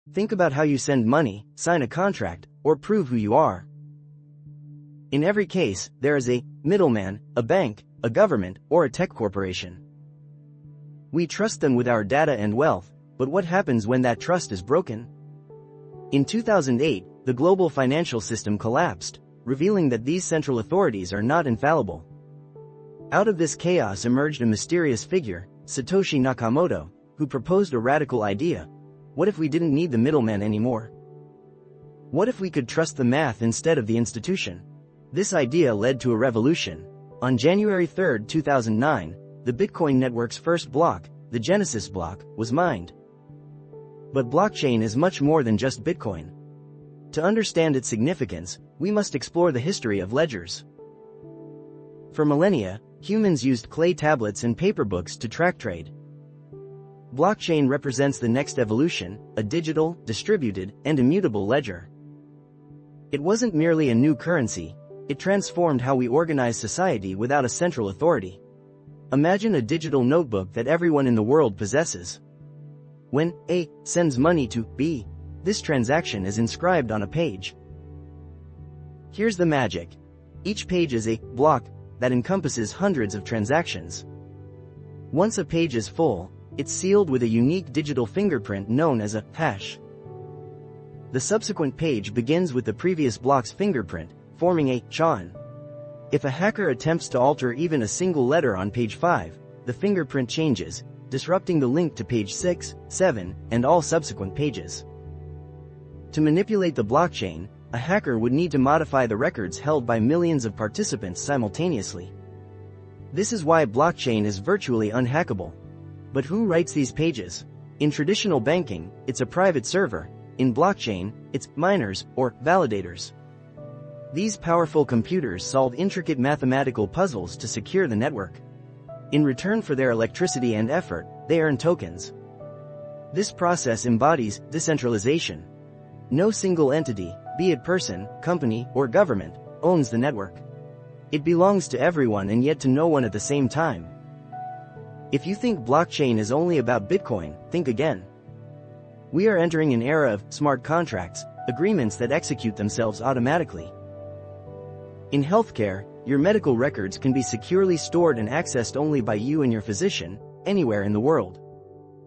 Think about how you send money, sign a contract, or prove who you are. In every case, there is a middleman, a bank, a government, or a tech corporation. We trust them with our data and wealth, but what happens when that trust is broken? In 2008, the global financial system collapsed, revealing that these central authorities are not infallible. Out of this chaos emerged a mysterious figure, Satoshi Nakamoto, who proposed a radical idea. What if we didn't need the middleman anymore? What if we could trust the math instead of the institution? This idea led to a revolution. On January 3, 2009, the Bitcoin network's first block, the Genesis block, was mined. But blockchain is much more than just Bitcoin. To understand its significance, we must explore the history of ledgers. For millennia, humans used clay tablets and paper books to track trade. Blockchain represents the next evolution, a digital, distributed, and immutable ledger. It wasn't merely a new currency, it transformed how we organize society without a central authority. Imagine a digital notebook that everyone in the world possesses. When A sends money to B, this transaction is inscribed on a page. Here's the magic. Each page is a block that encompasses hundreds of transactions. Once a page is full, it's sealed with a unique digital fingerprint known as a hash. The subsequent page begins with the previous block's fingerprint, forming a chain. If a hacker attempts to alter even a single letter on page 5, the fingerprint changes, disrupting the link to page 6, 7, and all subsequent pages. To manipulate the blockchain, a hacker would need to modify the records held by millions of participants simultaneously. This is why blockchain is virtually unhackable. But who writes these pages? In traditional banking, it's a private server. In blockchain, it's miners or validators. These powerful computers solve intricate mathematical puzzles to secure the network. In return for their electricity and effort, they earn tokens. This process embodies decentralization. No single entity, be it person, company, or government, owns the network. It belongs to everyone and yet to no one at the same time. If you think blockchain is only about Bitcoin, think again. We are entering an era of smart contracts, agreements that execute themselves automatically. In healthcare, your medical records can be securely stored and accessed only by you and your physician, anywhere in the world.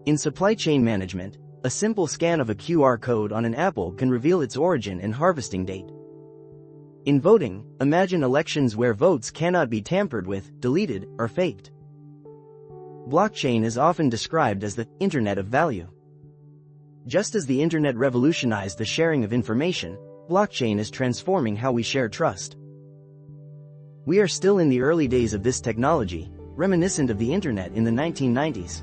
In supply chain management, a simple scan of a QR code on an apple can reveal its origin and harvesting date. In voting, imagine elections where votes cannot be tampered with, deleted, or faked. Blockchain is often described as the Internet of Value. Just as the Internet revolutionized the sharing of information, blockchain is transforming how we share trust. We are still in the early days of this technology, reminiscent of the Internet in the 1990s.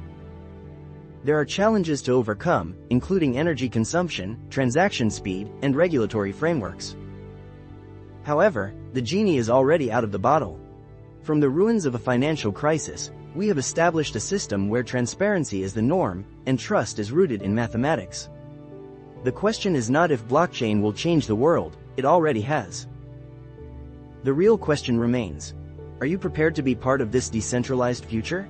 There are challenges to overcome, including energy consumption, transaction speed, and regulatory frameworks. However, the genie is already out of the bottle. From the ruins of a financial crisis, we have established a system where transparency is the norm, and trust is rooted in mathematics. The question is not if blockchain will change the world, it already has. The real question remains: are you prepared to be part of this decentralized future?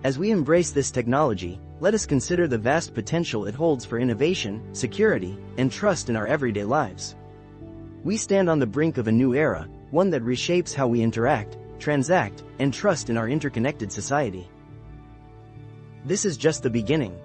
As we embrace this technology, let us consider the vast potential it holds for innovation, security, and trust in our everyday lives. We stand on the brink of a new era, one that reshapes how we interact, transact, and trust in our interconnected society. This is just the beginning.